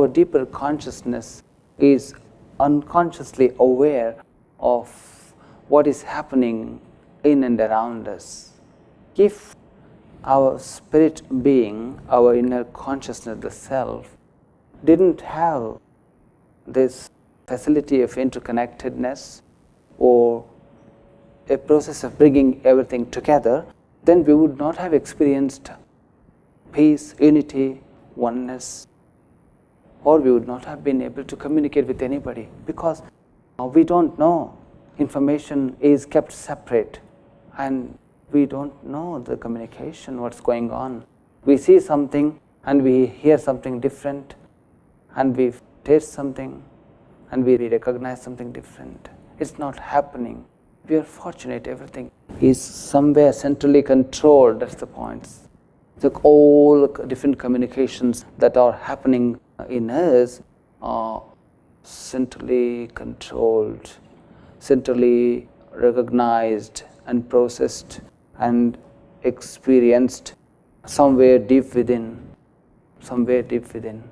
our deeper consciousness is unconsciously aware of what is happening in and around us. If our spirit being, our inner consciousness, the self, didn't have this facility of interconnectedness or a process of bringing everything together, then we would not have experienced peace, unity, oneness, or we would not have been able to communicate with anybody, because we don't know. Information is kept separate and we don't know the communication, what's going on. We see something and we hear something different, and we taste something and we recognize something different. It's not happening. We are fortunate, everything is somewhere centrally controlled, that's the point. So all different communications that are happening in us are centrally controlled, centrally recognized and processed and experienced somewhere deep within, somewhere deep within.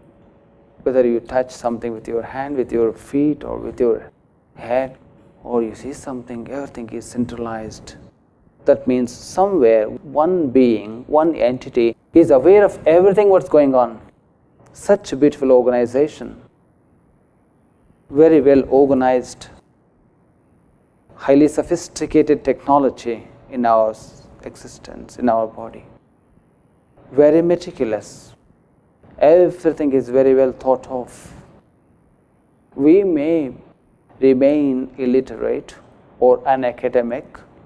Whether you touch something with your hand, with your feet, or with your head, or you see something, everything is centralized. That means somewhere one being, one entity is aware of everything what's going on. Such a beautiful organization, very well organized, highly sophisticated technology in our existence, in our body. Very meticulous. Everything is very well thought of. We may remain illiterate or unacademic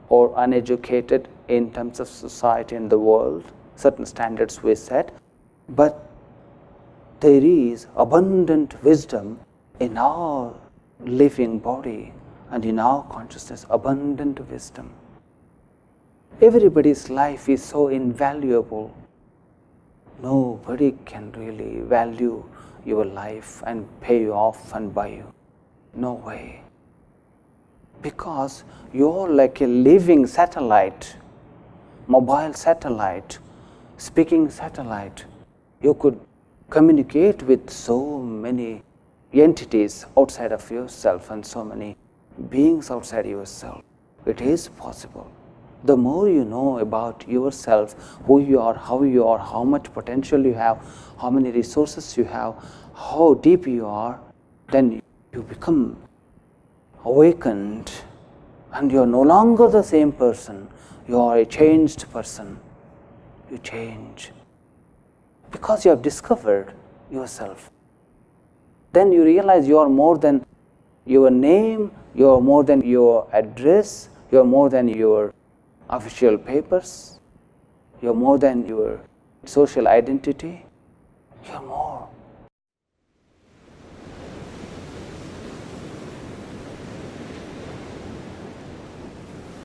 or uneducated in terms of society and the world, certain standards we set, but there is abundant wisdom in our living body and in our consciousness, abundant wisdom. Everybody's life is so invaluable. Nobody can really value your life and pay you off and buy you. No way. Because you're like a living satellite, mobile satellite, speaking satellite. You could communicate with so many entities outside of yourself and so many beings outside yourself. It is possible. The more you know about yourself, who you are, how much potential you have, how many resources you have, how deep you are, then you become awakened and you are no longer the same person. You are a changed person. You change because you have discovered yourself. Then you realize you are more than your name, you are more than your address, you are more than your official papers, you are more than your social identity. You are more.